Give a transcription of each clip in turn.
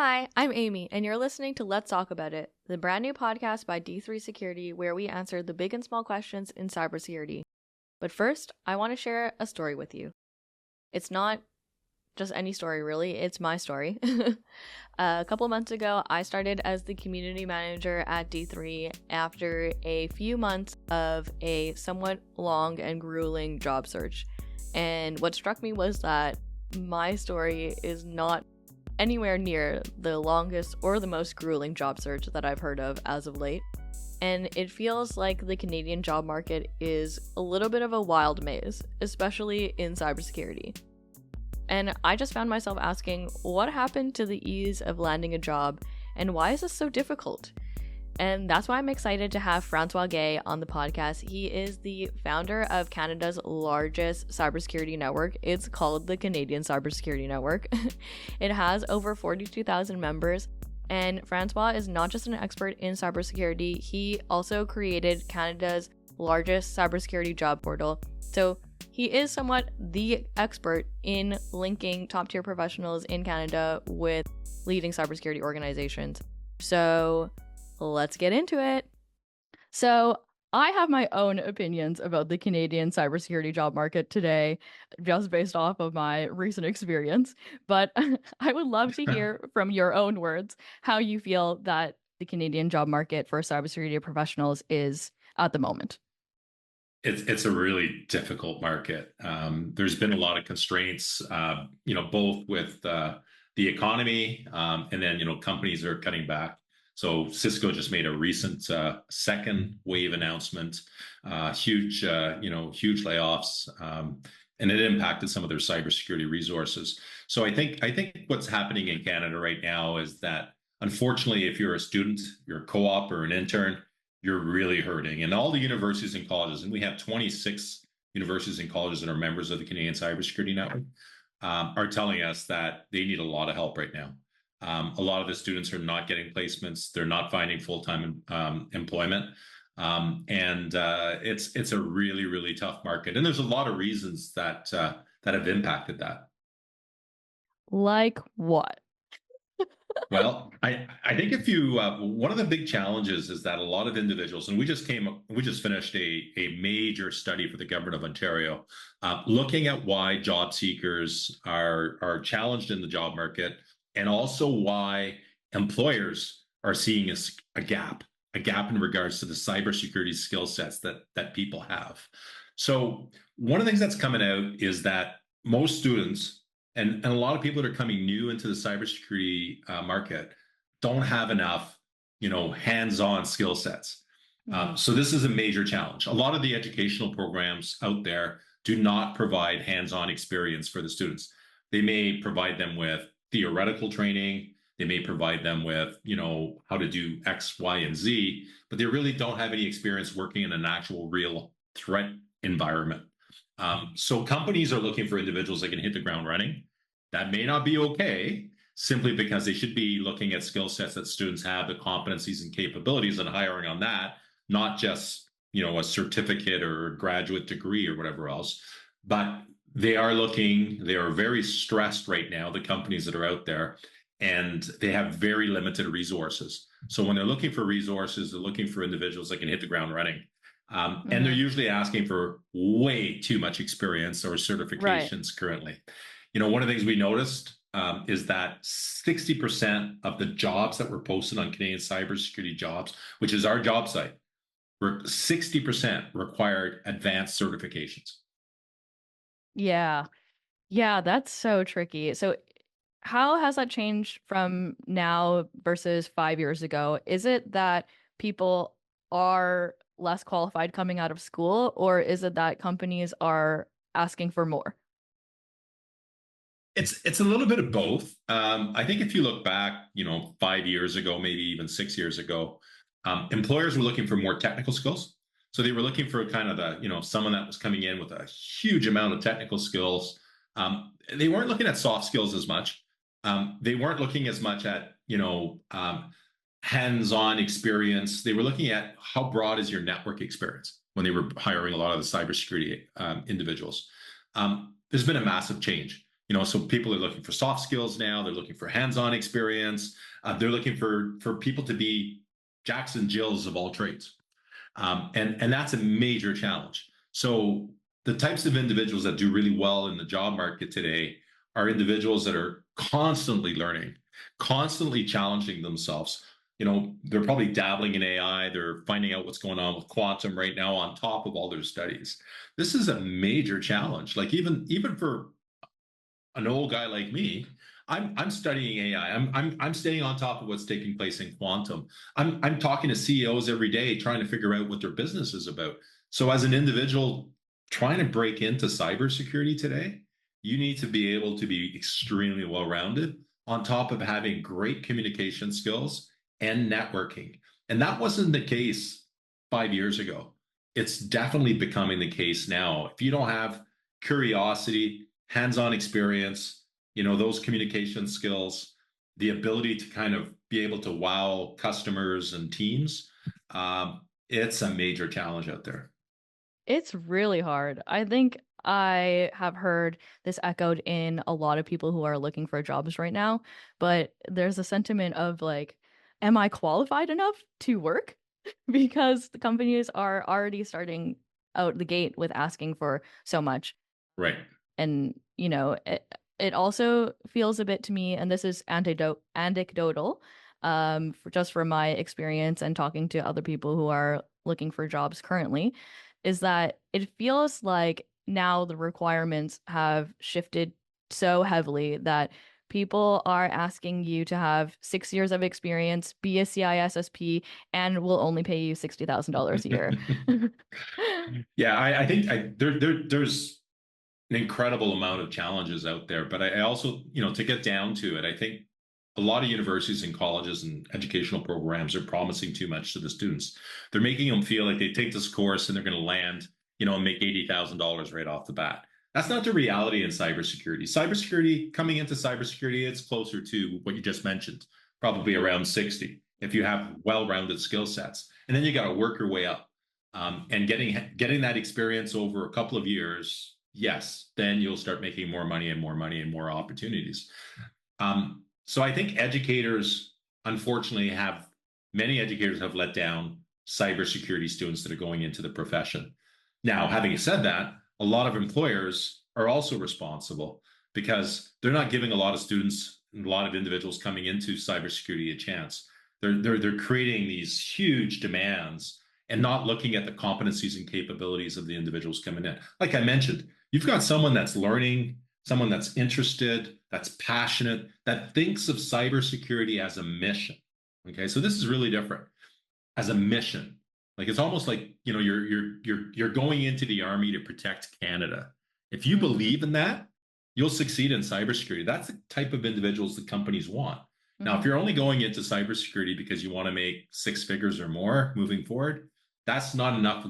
Hi, I'm Amy, and you're listening to Let's Talk About It, the brand new podcast by D3 Security where we answer the big and small questions in cybersecurity. But first, I want to share a story with you. It's not just any story, really, it's my story. A couple months ago, I started as the community manager at D3 after a few months of a somewhat long and grueling job search. And what struck me was that my story is not anywhere near the longest or the most grueling job search that I've heard of as of late. And it feels like the Canadian job market is a little bit of a wild maze, especially in cybersecurity. And I just found myself asking, what happened to the ease of landing a job, and why is this so difficult? And that's why I'm excited to have Francois Guay on the podcast. He is the founder of Canada's largest cybersecurity network. It's called the Canadian Cybersecurity Network. It has over 42,000 members. And Francois is not just an expert in cybersecurity, he also created Canada's largest cybersecurity job portal. So he is somewhat the expert in linking top-tier professionals in Canada with leading cybersecurity organizations. So let's get into it. So I have my own opinions about the Canadian cybersecurity job market today, just based off of my recent experience. But I would love to hear from your own words how you feel that the Canadian job market for cybersecurity professionals is at the moment. It's a really difficult market. There's been a lot of constraints, both with the economy, and then, companies are cutting back. So Cisco just made a recent second wave announcement, huge layoffs, and it impacted some of their cybersecurity resources. So I think what's happening in Canada right now is that, unfortunately, if you're a student, you're a co-op or an intern, you're really hurting. And all the universities and colleges, and we have 26 universities and colleges that are members of the Canadian Cybersecurity Network, are telling us that they need a lot of help right now. A lot of the students are not getting placements. They're not finding full-time employment. It's a really, really tough market. And there's a lot of reasons that have impacted that. Like what? Well, I think if you one of the big challenges is that a lot of individuals, and we just finished a major study for the government of Ontario, looking at why job seekers are challenged in the job market, and also why employers are seeing a gap in regards to the cybersecurity skill sets that people have. So one of the things that's coming out is that most students and a lot of people that are coming new into the cybersecurity market don't have enough, hands-on skill sets. So this is a major challenge. A lot of the educational programs out there do not provide hands-on experience for the students. They may provide them with theoretical training. They may provide them with, how to do X, Y, and Z, but they really don't have any experience working in an actual real threat environment. So companies are looking for individuals that can hit the ground running. That may not be okay, simply because they should be looking at skill sets that students have, the competencies and capabilities, and hiring on that, not just, a certificate or a graduate degree or whatever else. But they are very stressed right now, the companies that are out there, and they have very limited resources. So when they're looking for resources, they're looking for individuals that can hit the ground running. And they're usually asking for way too much experience or certifications currently. One of the things we noticed is that 60% of the jobs that were posted on Canadian Cybersecurity Jobs, which is our job site, 60% required advanced certifications. Yeah, that's so tricky. So how has that changed from now versus 5 years ago? Is it that people are less qualified coming out of school, or is it that companies are asking for more? It's a little bit of both. I think if you look back, 5 years ago, maybe even 6 years ago, employers were looking for more technical skills. So they were looking for kind of the, someone that was coming in with a huge amount of technical skills. They weren't looking at soft skills as much. They weren't looking as much at, hands-on experience. They were looking at how broad is your network experience when they were hiring a lot of the cybersecurity individuals. There's been a massive change. So people are looking for soft skills now. They're looking for hands-on experience. They're looking for people to be Jacks and Jills of all trades. And that's a major challenge. So the types of individuals that do really well in the job market today are individuals that are constantly learning, constantly challenging themselves. They're probably dabbling in AI. They're finding out what's going on with quantum right now on top of all their studies. This is a major challenge. Like even for an old guy like me, I'm studying AI. I'm staying on top of what's taking place in quantum. I'm talking to CEOs every day, trying to figure out what their business is about. So as an individual trying to break into cybersecurity today, you need to be able to be extremely well-rounded on top of having great communication skills and networking. And that wasn't the case 5 years ago. It's definitely becoming the case now. If you don't have curiosity, hands-on experience, those communication skills, the ability to kind of be able to wow customers and teams, it's a major challenge out there. It's really hard. I think I have heard this echoed in a lot of people who are looking for jobs right now, but there's a sentiment of like, am I qualified enough to work? Because the companies are already starting out the gate with asking for so much. Right. And, it also feels a bit to me, and this is anecdotal, just from my experience and talking to other people who are looking for jobs currently, is that it feels like now the requirements have shifted so heavily that people are asking you to have 6 years of experience, be a CISSP, and will only pay you $60,000 a year. Yeah, I think there's an incredible amount of challenges out there, but I also, to get down to it, I think a lot of universities and colleges and educational programs are promising too much to the students. They're making them feel like they take this course and they're going to land, and make $80,000 right off the bat. That's not the reality in cybersecurity. Coming into cybersecurity, it's closer to what you just mentioned, probably around 60 if you have well-rounded skill sets. And then you got to work your way up. And getting that experience over a couple of years, yes, then you'll start making more money and more money and more opportunities. So I think unfortunately, many educators have let down cybersecurity students that are going into the profession. Now, having said that, a lot of employers are also responsible because they're not giving a lot of students, a lot of individuals coming into cybersecurity a chance. They're creating these huge demands and not looking at the competencies and capabilities of the individuals coming in. Like I mentioned, you've got someone that's learning, someone that's interested, that's passionate, that thinks of cybersecurity as a mission. Okay, so this is really different. As a mission, like it's almost like you're going into the army to protect Canada. If you believe in that, you'll succeed in cybersecurity. That's the type of individuals that companies want. Now, if you're only going into cybersecurity because you want to make six figures or more moving forward, that's not a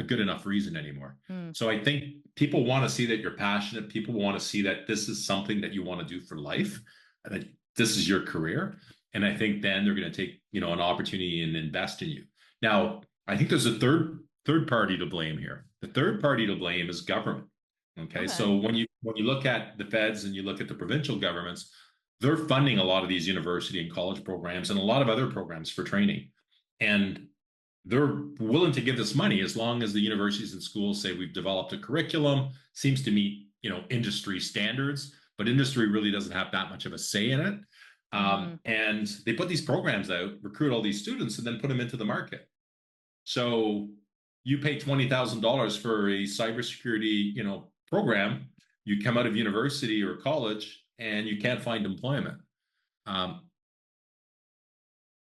good enough reason anymore. So I think people want to see that you're passionate. People want to see that this is something that you want to do for life, that this is your career. And I think then they're going to take, an opportunity and invest in you. Now, I think there's a third party to blame here. The third party to blame is government. Okay. So when you look at the feds and you look at the provincial governments, they're funding a lot of these university and college programs and a lot of other programs for training. And they're willing to give this money as long as the universities and schools say we've developed a curriculum, seems to meet, industry standards, but industry really doesn't have that much of a say in it. And they put these programs out, recruit all these students, and then put them into the market. So you pay $20,000 for a cybersecurity, program. You come out of university or college and you can't find employment.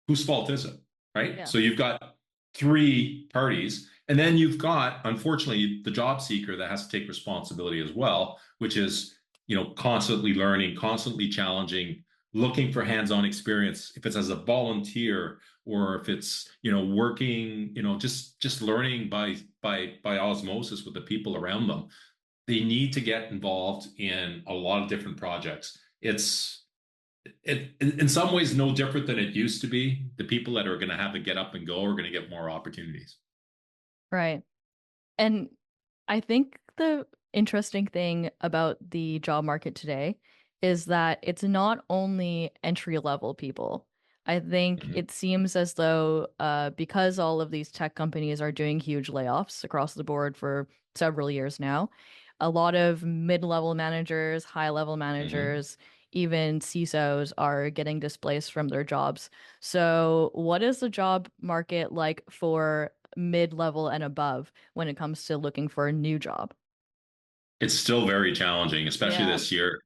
Whose fault is it, right? Yeah. So you've got three parties, and then you've got, unfortunately, the job seeker that has to take responsibility as well, which is, constantly learning, constantly challenging, looking for hands-on experience. If it's as a volunteer or if it's, working, just learning by osmosis with the people around them. They need to get involved in a lot of different projects. It's in some ways no different than it used to be. The people that are going to have to get up and go are going to get more opportunities. Right. And I think interesting thing about the job market today is that it's not only entry level people. I think Mhm. it seems as though because all of these tech companies are doing huge layoffs across the board for several years now, a lot of mid-level managers, high-level Mhm. managers, even CISOs are getting displaced from their jobs. So, what is the job market like for mid-level and above when it comes to looking for a new job? It's still very challenging, especially Yeah. this year.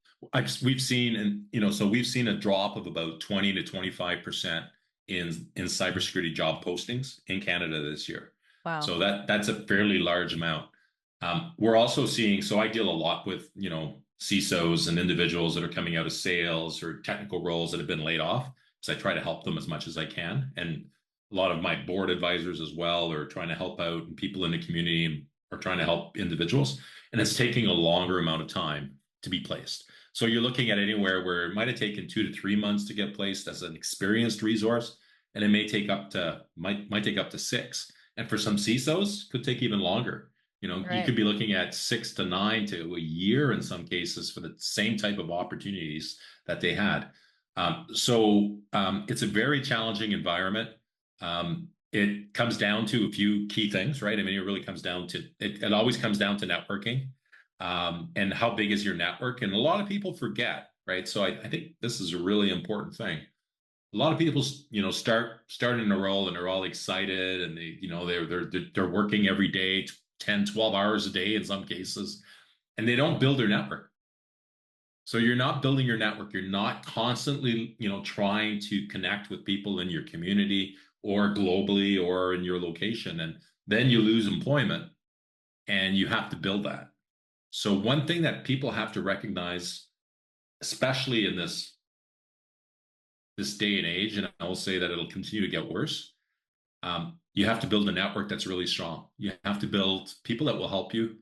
We've seen, and so we've seen a drop of about 20 to 25% in cybersecurity job postings in Canada this year. Wow. So that's a fairly large amount. We're also seeing, so I deal a lot with, CISOs and individuals that are coming out of sales or technical roles that have been laid off. So I try to help them as much as I can. And a lot of my board advisors as well are trying to help out, and people in the community are trying to help individuals, and it's taking a longer amount of time to be placed. So you're looking at anywhere where it might have taken 2 to 3 months to get placed as an experienced resource, and it may take up to might take up to 6. And for some CISOs, could take even longer. You Right. could be looking at 6 to 9 to a year in some cases for the same type of opportunities that they had. So it's a very challenging environment. It comes down to a few key things, right? I mean, it really comes down to it always comes down to networking, and how big is your network? And a lot of people forget, right? So I think this is a really important thing. A lot of people, start in a role and they're all excited, and they're working every day, 10, 12 hours a day in some cases, and they don't build their network. So you're not building your network. You're not constantly, trying to connect with people in your community or globally or in your location. And then you lose employment, and you have to build that. So one thing that people have to recognize, especially in this day and age, and I will say that it'll continue to get worse, you have to build a network that's really strong. You have to build people that will help you.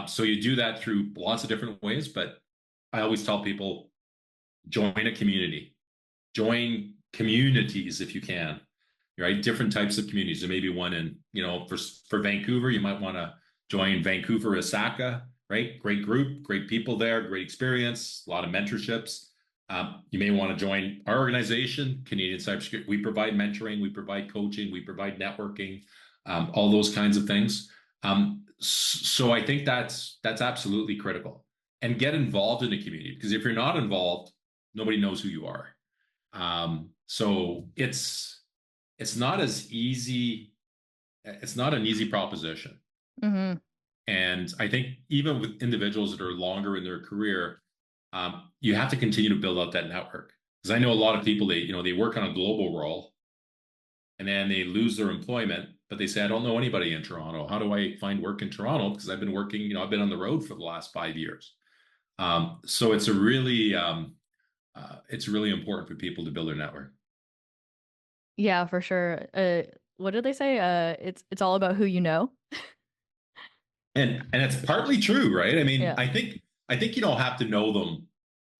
So you do that through lots of different ways, but I always tell people, join a community, join communities if you can, right? Different types of communities. There may be one in, for Vancouver, you might want to join Vancouver Osaka, right? Great group, great people there, great experience, a lot of mentorships. You may want to join our organization, Canadian Cybersecurity. We provide mentoring, we provide coaching, we provide networking, all those kinds of things. So I think that's absolutely critical. And get involved in the community, because if you're not involved, nobody knows who you are. So it's not as easy. It's not an easy proposition. Hmm. And I think even with individuals that are longer in their career, you have to continue to build out that network. Because I know a lot of people, they work on a global role and then they lose their employment, but they say, I don't know anybody in Toronto. How do I find work in Toronto? Because I've been working, I've been on the road for the last 5 years. So it's really important for people to build their network. Yeah, for sure. What did they say? It's all about who you know. And it's partly true, right? I mean, Yeah. I think you don't have to know them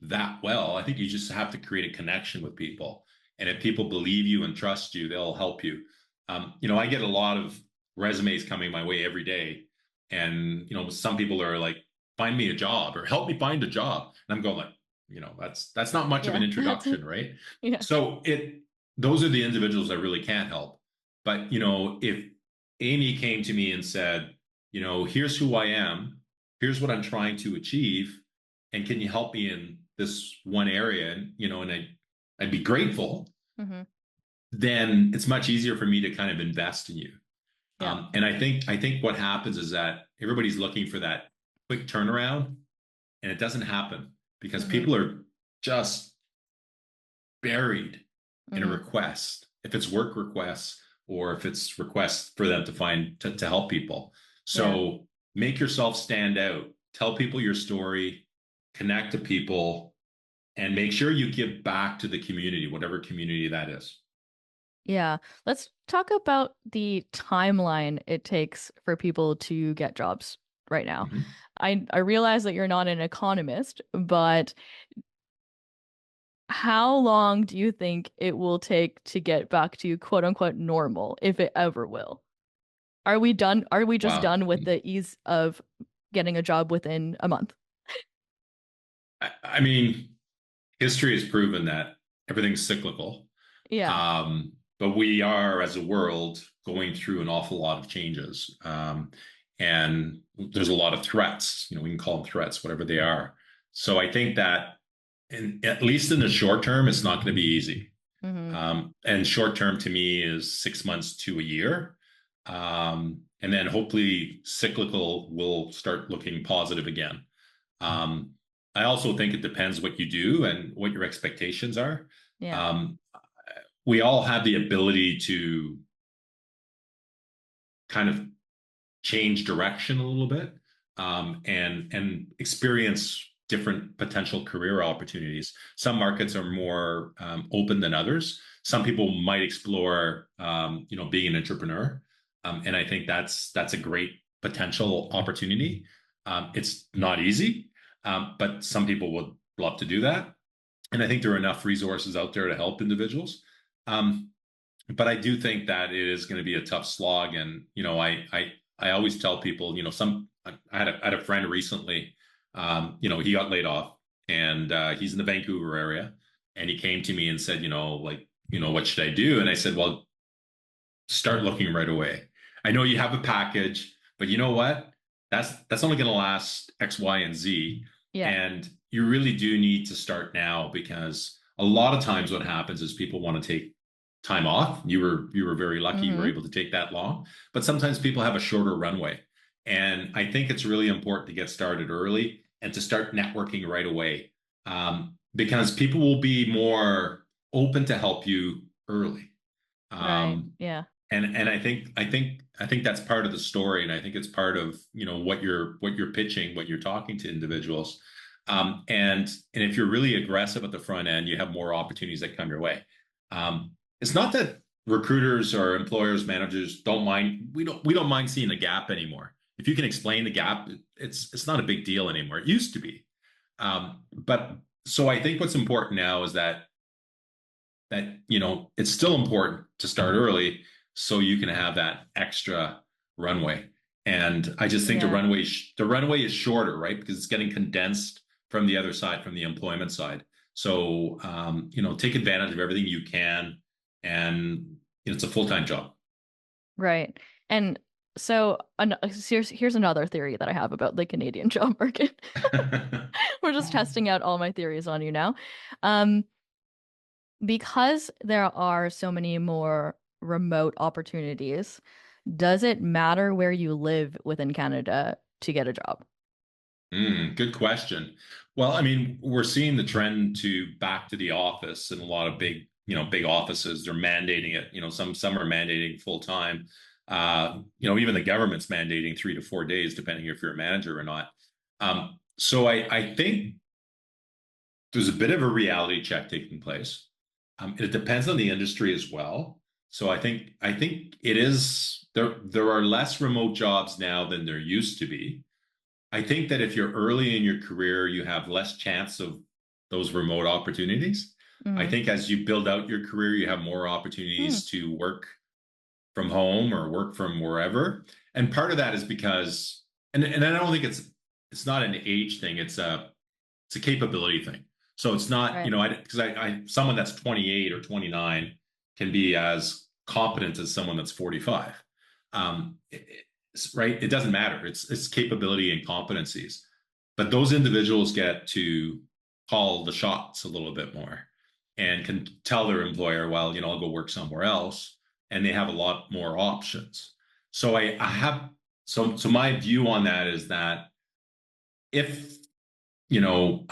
that well. I think you just have to create a connection with people. And if people believe you and trust you, they'll help you. I get a lot of resumes coming my way every day. And, some people are like, find me a job or help me find a job. And I'm going like, that's not much of an Yeah. That's introduction, right? yeah. So those are the individuals that really can't help. But, if Amy came to me and said, here's who I am, here's what I'm trying to achieve, and can you help me in this one area? And I'd be grateful. Hmm. Then it's much easier for me to kind of invest in you. Yeah. And I think what happens is that everybody's looking for that quick turnaround, and it doesn't happen because Hmm. people are just buried in a Hmm. request. If it's work requests or if it's requests for them to help people. Yeah. So make yourself stand out. Tell people your story, connect to people, and make sure you give back to the community, whatever community that is. Yeah. Let's talk about the timeline it takes for people to get jobs right now. Mhm. I realize that you're not an economist, but how long do you think it will take to get back to quote unquote normal, if it ever will? Are we done? Are we just Wow. done with the ease of getting a job within a month. I mean, history has proven that everything's cyclical. Yeah. But we are, as a world, going through an awful lot of changes. And there's a lot of threats. We can call them threats, whatever they are. So I think that, at least in the short term, it's not going to be easy. Hmm. And short term to me is 6 months to a year. And then hopefully cyclical will start looking positive again. Um, I also think it depends what you do and what your expectations are. Yeah. Um, we all have the ability to kind of change direction a little bit, and experience different potential career opportunities. Some markets are more open than others. Some people might explore, being an entrepreneur, and I think that's a great potential opportunity. It's not easy, but some people would love to do that, and I think there are enough resources out there to help individuals. Um, but I do think that it is going to be a tough slog. And, I always tell people, I had a friend recently, he got laid off, and he's in the Vancouver area. And he came to me and said, what should I do? And I said, well, start looking right away. I know you have a package, but you know what? That's only going to last X, Y, and Z. Yeah. And you really do need to start now, because a lot of times what happens is people want to take time off. You were very lucky you were Hmm. able to take that long, but sometimes people have a shorter runway. And I think it's really important to get started early and to start networking right away, because people will be more open to help you early. Right. Um, Yeah. and I think that's part of the story, and I think it's part of what you're pitching, what you're talking to individuals. And if you're really aggressive at the front end, you have more opportunities that come your way. It's not that recruiters or employers, managers don't mind. We don't mind seeing a gap anymore. If you can explain the gap, it's not a big deal anymore. It used to be. But so I think what's important now is that it's still important to start early, so you can have that extra runway. And I just think the Yeah. runway is shorter, right? Because it's getting condensed from the other side, from the employment side. So take advantage of everything you can, and it's a full-time job. Right. And so here's another theory that I have about the Canadian job market. We're just testing out all my theories on you now. Um, because there are so many more remote opportunities, does it matter where you live within Canada to get a job? Good question. Well, I mean, we're seeing the trend to back to the office in a lot of big offices. They're mandating it. Some are mandating full time. Even the government's mandating 3 to 4 days, depending if you're a manager or not. So I think there's a bit of a reality check taking place. It depends on the industry as well. So I think it is there. There are less remote jobs now than there used to be. I think that if you're early in your career, you have less chance of those remote opportunities. I Hmm. think as you build out your career, you have more Hmm. opportunities to work from home or work from wherever. And part of that is because, and I don't think it's not an age thing. It's a capability thing. So it's not, Right. because someone that's 28 or 29 can be as competent as someone that's 45. Right? It doesn't matter. It's capability and competencies, but those individuals get to call the shots a little bit more, and can tell their employer, well, I'll go work somewhere else, and they have a lot more options. So I have so my view on that is that if you know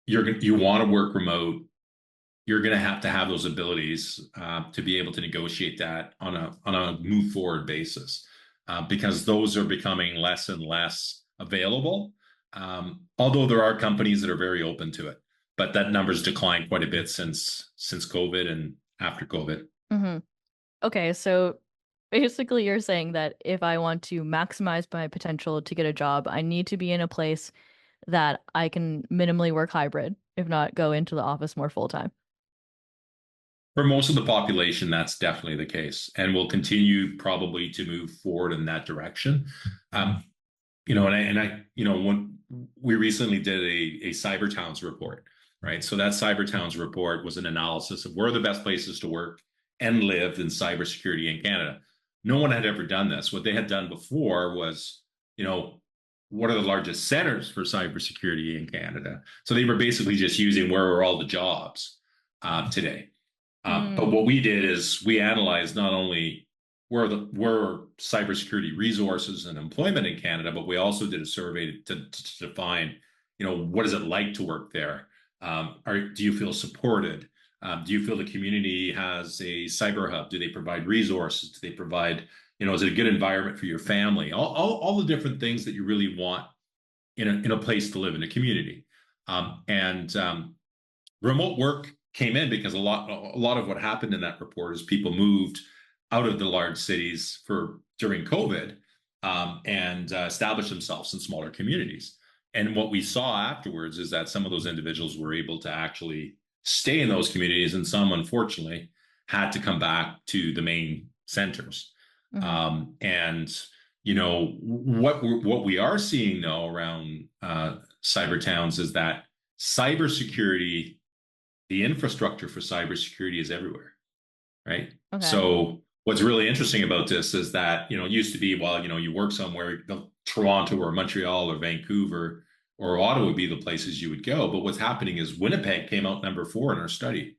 you want to work remote, you're going to have those abilities to be able to negotiate that on a move forward basis, because those are becoming less and less available. Although there are companies that are very open to it, but that number's declined quite a bit since COVID and after COVID. Hmm. Okay, so basically you're saying that if I want to maximize my potential to get a job, I need to be in a place that I can minimally work hybrid, if not go into the office more full time. For most of the population, that's definitely the case, and will continue probably to move forward in that direction. Um, when we recently did a Cyber Towns report, right? So that Cyber Towns report was an analysis of where are the best places to work and live in cybersecurity in Canada. No one had ever done this. What they had done before was, you know, what are the largest centers for cybersecurity in Canada? So they were basically just using where are all the jobs today. But Mm. what we did is we analyzed not only where cybersecurity resources and employment in Canada, but we also did a survey to define, what is it like to work there? Do you feel supported? Do you feel the community has a cyber hub? Do they provide resources? Do they provide, is it a good environment for your family? All the different things that you really want in a place to live in a community. And remote work came in because a lot of what happened in that report is people moved out of the large cities for during COVID, and established themselves in smaller communities. And what we saw afterwards is that some of those individuals were able to actually stay in those communities, and some, unfortunately, had to come back to the main centers. Hmm. And what we are seeing though around cyber towns is that cybersecurity, the infrastructure for cybersecurity is everywhere, right? Okay. So what's really interesting about this is that, it used to be, well, you work somewhere, Toronto or Montreal or Vancouver or Ottawa would be the places you would go. But what's happening is Winnipeg came out number 4 in our study.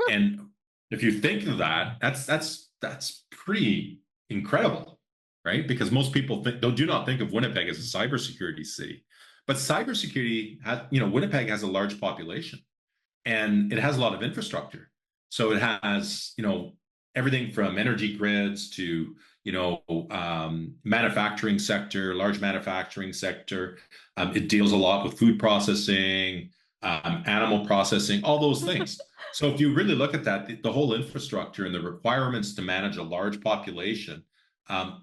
And if you think of that, that's pretty incredible, right? Because most people do not think of Winnipeg as a cybersecurity city. But cybersecurity has, Winnipeg has a large population and it has a lot of infrastructure. So it has, everything from energy grids to, manufacturing sector, large manufacturing sector. It deals a lot with food processing, animal processing, all those things. So if you really look at that, the whole infrastructure and the requirements to manage a large population,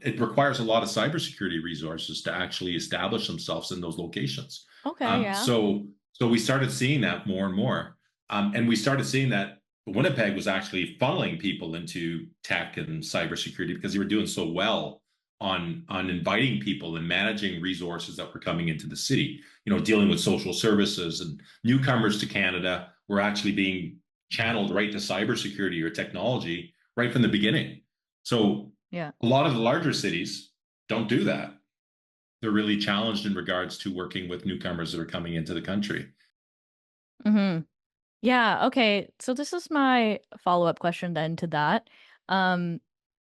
it requires a lot of cybersecurity resources to actually establish themselves in those locations. Okay, Um, yeah. so, so we started seeing that more and more. And we started seeing that Winnipeg was actually funneling people into tech and cybersecurity because they were doing so well on inviting people and managing resources that were coming into the city, dealing with social services, and newcomers to Canada were actually being channeled right to cybersecurity or technology right from the beginning. So Yeah. a lot of the larger cities don't do that. They're really challenged in regards to working with newcomers that are coming into the country. Hmm. Yeah, okay. So this is my follow-up question then to that. Um,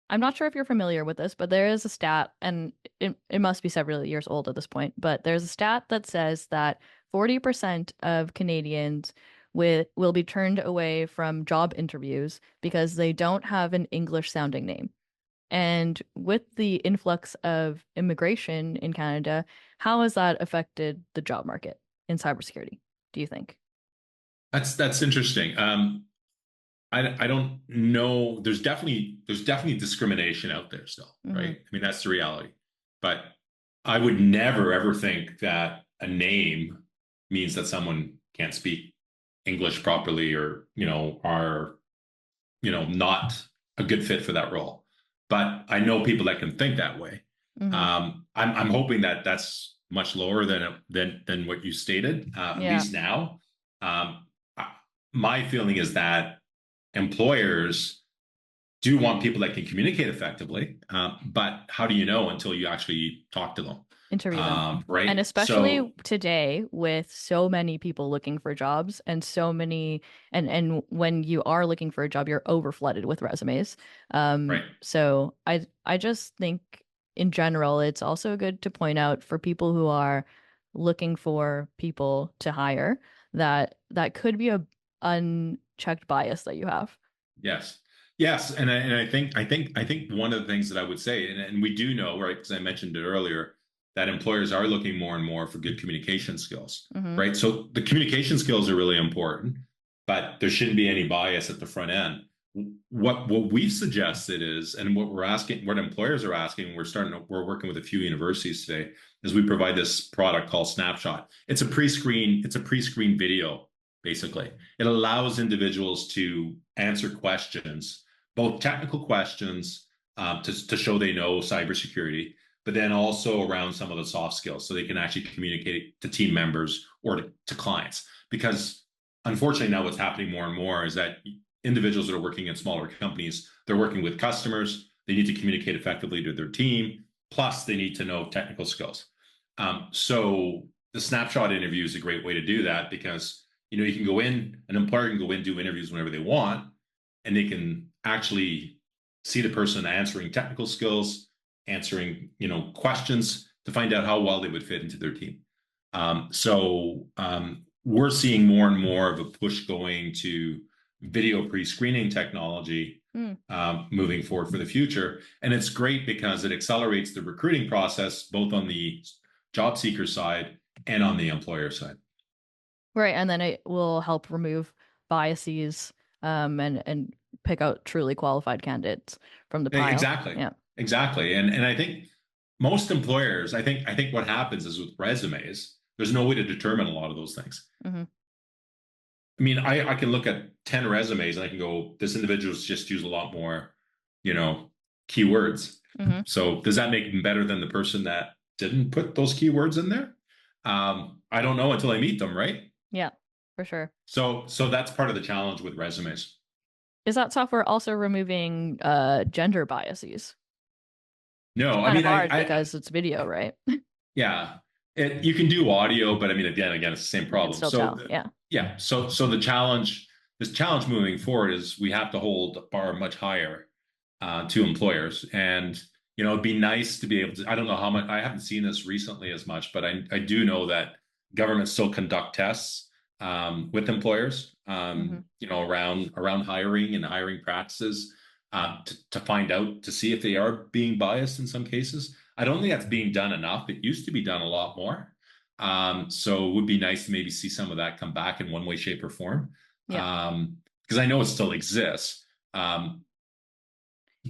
I'm not sure if you're familiar with this, but there is a stat, and it must be several years old at this point, but there's a stat that says that 40% of Canadians will be turned away from job interviews because they don't have an English sounding name. And with the influx of immigration in Canada, how has that affected the job market in cybersecurity, do you think? That's interesting. I don't know. There's definitely discrimination out there still, Hmm. right? I mean, that's the reality. But I would never ever think that a name means that someone can't speak English properly, or are not a good fit for that role. But I know people that can think that way. Hmm. I'm hoping that that's much lower than what you stated, at Yeah. least now. Um, my feeling is that employers do want people that can communicate effectively, but how do you know until you actually talk to them? Interview them. And Right. especially So, today with so many people looking for jobs and so many and when you are looking for a job, you're over flooded with resumes. right. So I just think in general it's also good to point out for people who are looking for people to hire that that could be a unchecked bias that you have. Yes. Yes. And I think one of the things that I would say, and we do know, right, because I mentioned it earlier, that employers are looking more and more for good communication skills, Hmm. right? So the communication skills are really important, but there shouldn't be any bias at the front end. What we've suggested is, and what we're asking, what employers are asking, we're working with a few universities today, is we provide this product called Snapshot. It's a pre-screen video, basically. It allows individuals to answer questions, both technical questions, to show they know cybersecurity, but then also around some of the soft skills so they can actually communicate to team members or to clients. Because unfortunately, now what's happening more and more is that individuals that are working in smaller companies, they're working with customers, they need to communicate effectively to their team, plus they need to know technical skills. So the snapshot interview is a great way to do that because you can go in, an employer can go in, do interviews whenever they want, and they can actually see the person answering technical skills, answering questions to find out how well they would fit into their team. We're seeing more and more of a push going to video pre-screening technology moving forward for the future. And it's great because it accelerates the recruiting process, both on the job seeker side and on the employer side. Right. And then it will help remove biases and pick out truly qualified candidates from the pile. Exactly. Yeah. Exactly. And I think most employers, I think what happens is with resumes, there's no way to determine a lot of those things. Mm-hmm. I mean, I can look at 10 resumes and I can go, this individual's just used a lot more, keywords. Mm-hmm. So does that make them better than the person that didn't put those keywords in there? I don't know until I meet them, right? Yeah, for sure. So that's part of the challenge with resumes. Is that software also removing gender biases? No, It's I mean, hard because it's video, right? Yeah, you can do audio, but I mean, again, it's the same problem. Still tell. Yeah. Yeah. So this challenge moving forward is we have to hold the bar much higher to employers, and it'd be nice to be able to. I don't know how much. I haven't seen this recently as much, but I do know that governments still conduct tests with employers, around hiring and hiring practices to find out to see if they are being biased in some cases. I don't think that's being done enough. It used to be done a lot more. So it would be nice to maybe see some of that come back in one way, shape, or form. Yeah. Because I know it still exists.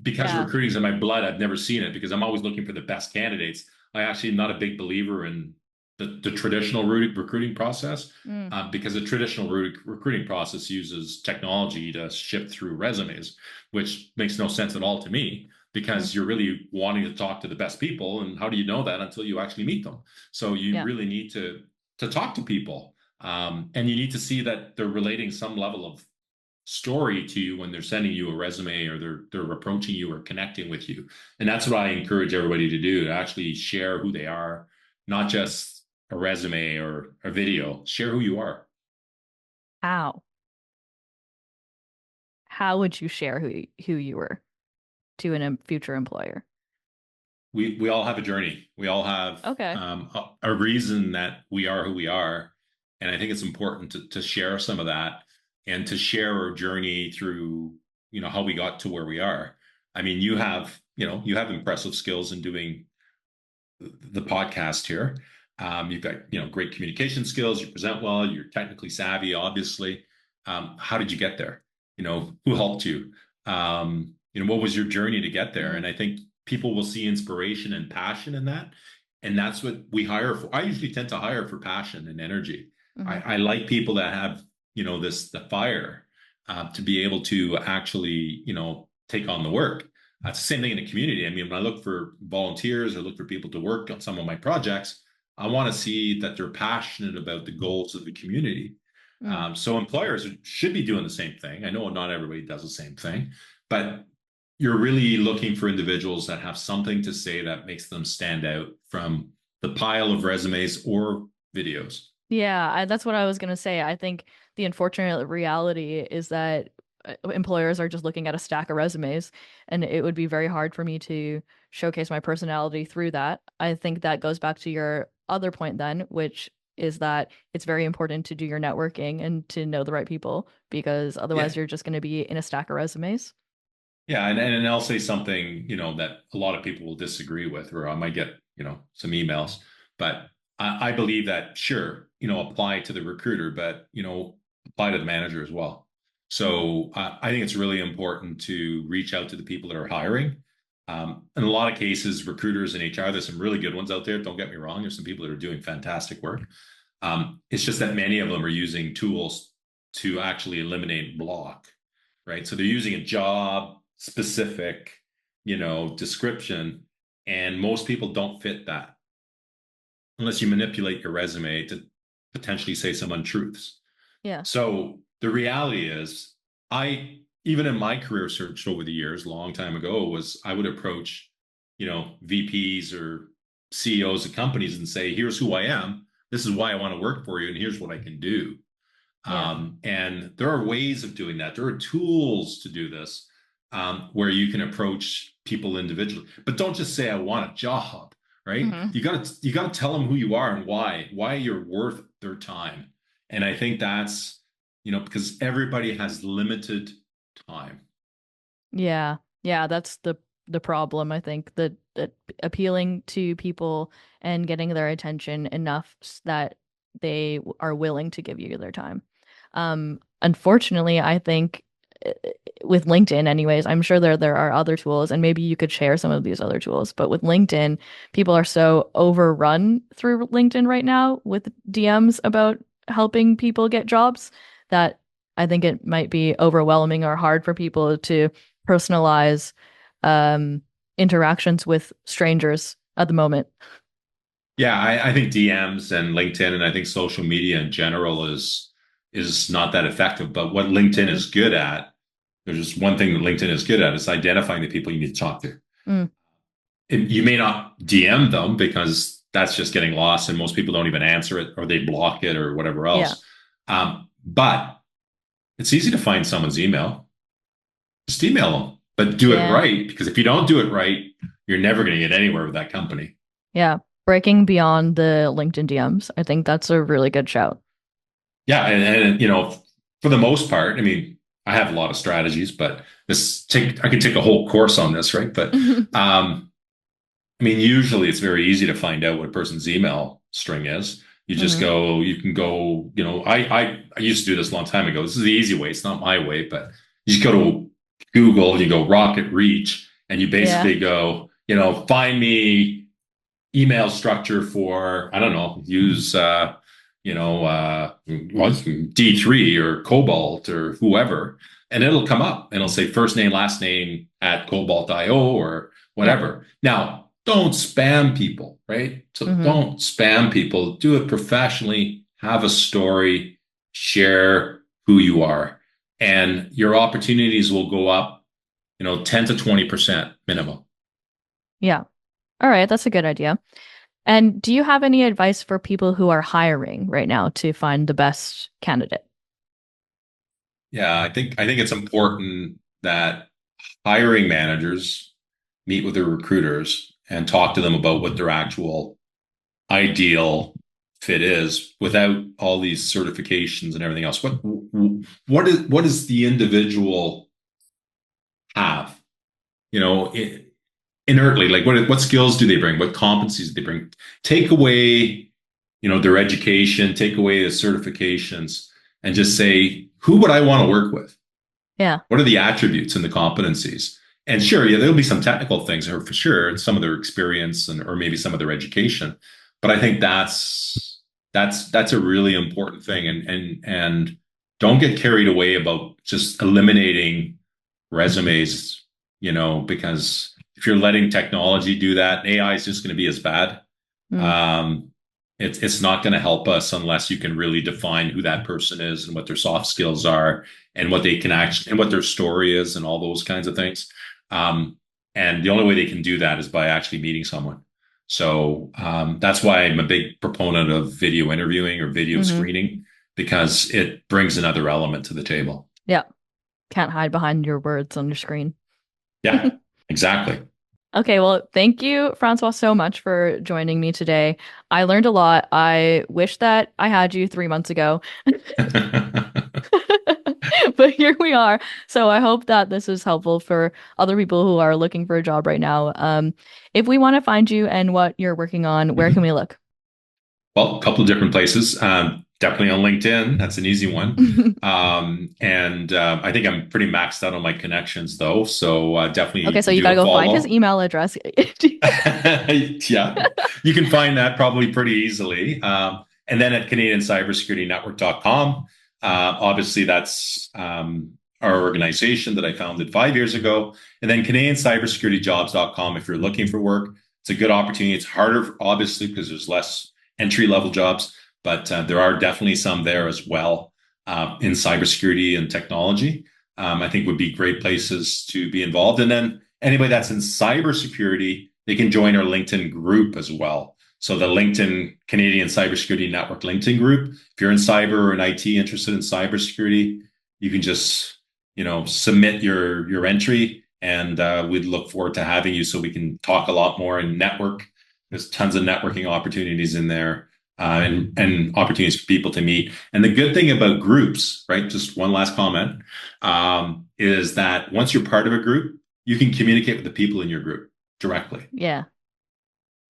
Because recruiting is in my blood, I've never seen it because I'm always looking for the best candidates. I actually am not a big believer in the traditional recruiting process because the traditional recruiting process uses technology to ship through resumes, which makes no sense at all to me because you're really wanting to talk to the best people. And how do you know that until you actually meet them? So you really need to talk to people. And you need to see that they're relating some level of story to you when they're sending you a resume or they're approaching you or connecting with you. And that's what I encourage everybody to do, to actually share who they are, not just a resume or a video. Share who you are. How would you share who you were to a future employer? We all have a journey. We all have a reason that we are who we are. And I think it's important to share some of that and to share our journey through, how we got to where we are. I mean, you have impressive skills in doing the podcast here. You've got, great communication skills. You present well. You're technically savvy, obviously. How did you get there? Who helped you? What was your journey to get there? And I think people will see inspiration and passion in that. And that's what we hire for. I usually tend to hire for passion and energy. I like people that have, the fire to be able to actually, take on the work. It's the same thing in the community. I mean, when I look for volunteers or look for people to work on some of my projects, I want to see that they're passionate about the goals of the community. So employers should be doing the same thing. I know not everybody does the same thing, but you're really looking for individuals that have something to say that makes them stand out from the pile of resumes or videos. Yeah, that's what I was going to say. I think the unfortunate reality is that employers are just looking at a stack of resumes, and it would be very hard for me to showcase my personality through that. I think that goes back to your other point then, which is that it's very important to do your networking and to know the right people, because otherwise you're just going to be in a stack of resumes. Yeah, and I'll say something, that a lot of people will disagree with, or I might get, some emails, but I believe that sure, apply to the recruiter, but apply to the manager as well. So I think it's really important to reach out to the people that are hiring. In a lot of cases, recruiters and HR, there's some really good ones out there. Don't get me wrong. There's some people that are doing fantastic work. It's just that many of them are using tools to actually eliminate block, right? So they're using a job specific, description And most people don't fit that unless you manipulate your resume to potentially say some untruths. Yeah. So the reality is, even in my career search over the years, a long time ago, was I would approach, VPs or CEOs of companies and say, here's who I am. This is why I want to work for you. And here's what I can do. Yeah. And there are ways of doing that. There are tools to do this, where you can approach people individually, but don't just say, I want a job, right? Hmm. You gotta tell them who you are and why you're worth their time. And I think that's, because everybody has limited time. Yeah. Yeah, that's the problem, I think, that appealing to people and getting their attention enough that they are willing to give you their time. Unfortunately, I think uh, with LinkedIn anyways, I'm sure there are other tools and maybe you could share some of these other tools, but with LinkedIn, people are so overrun through LinkedIn right now with DMs about helping people get jobs that I think it might be overwhelming or hard for people to personalize um, interactions with strangers at the moment. Yeah, I think DMs and LinkedIn and I think social media in general is not that effective. But what LinkedIn Mm, is good at, there's just one thing that LinkedIn is good at, is identifying the people you need to talk to. mm, You may not DM them because that's just getting lost, and most people don't even answer it or they block it or whatever yeah, else. But it's easy to find someone's email. Just email them, but do it yeah, right, because if you don't do it right, you're never going to get anywhere with that company. yeah. Breaking beyond the LinkedIn DMs. I think that's a really good shout. Yeah, and for the most part, I mean, I have a lot of strategies, but I can take a whole course on this, right? But I mean, usually it's very easy to find out what a person's email string is. Hmm. You can go, I used to do this a long time ago. This is the easy way. It's not my way, but you just go to Google, you go Rocket Reach, and you Yeah, basically go, find me email structure for, I don't know, use, D3 or Cobalt or whoever, and it'll come up and it'll say first name, last name at Cobalt.io or yeah. whatever. Now, don't spam people, right? So Hmm. don't spam people. Do it professionally. Have a story. Share who you are, and your opportunities will go up, 10 to 20% minimum. Yeah. All right, that's a good idea. And do you have any advice for people who are hiring right now to find the best candidate? Yeah, I think it's important that hiring managers meet with their recruiters and talk to them about what their actual ideal fit is without all these certifications and everything else. What does the individual have? You know, inertly, like what skills do they bring? What competencies do they bring? Take away, their education, take away the certifications, and just say, who would I want to work with? Yeah. What are the attributes and the competencies? And sure, yeah, there'll be some technical things for sure, and some of their experience and or maybe some of their education. But I think that's a really important thing. And don't get carried away about just eliminating resumes, because if you're letting technology do that, AI is just going to be as bad. Mm, Um, it's not going to help us unless you can really define who that person is and what their soft skills are and what they can actually and what their story is and all those kinds of things. Um, and the only way they can do that is by actually meeting someone. So that's why I'm a big proponent of video interviewing or video hmm. screening, because it brings another element to the table. Yeah. Can't hide behind your words on your screen. Yeah, exactly. Okay, well, thank you, Francois, so much for joining me today. I learned a lot. I wish that I had you 3 months ago, but here we are. So I hope that this is helpful for other people who are looking for a job right now. If we want to find you and what you're working on, where can we look? Well, a couple of different places. Definitely on LinkedIn. That's an easy one. And I think I'm pretty maxed out on my connections, though. So Okay, definitely so you do gotta a go find his follow. email address. Yeah, you can find that probably pretty easily. And then at CanadianCybersecurityNetwork.com. Obviously, that's our organization that I founded 5 years ago. And then CanadianCybersecurityJobs.com if you're looking for work. It's a good opportunity. It's harder, obviously, because there's less entry level jobs, but there are definitely some there as well in cybersecurity and technology. I think would be great places to be involved. And then anybody that's in cybersecurity, they can join our LinkedIn group as well. So the LinkedIn Canadian Cybersecurity Network LinkedIn group. If you're in cyber or in IT interested in cybersecurity, you can just submit your entry, and we'd look forward to having you so we can talk a lot more and network. There's tons of networking opportunities in there, and opportunities for people to meet. And the good thing about groups, right? Just one last comment, is that once you're part of a group, you can communicate with the people in your group directly. Yeah.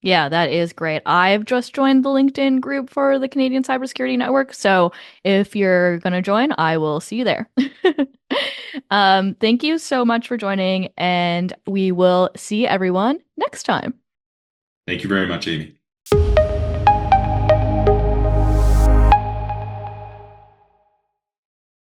Yeah, that is great. I've just joined the LinkedIn group for the Canadian Cybersecurity Network. So if you're going to join, I will see you there. Thank you so much for joining, and we will see everyone next time. Thank you very much, Amy.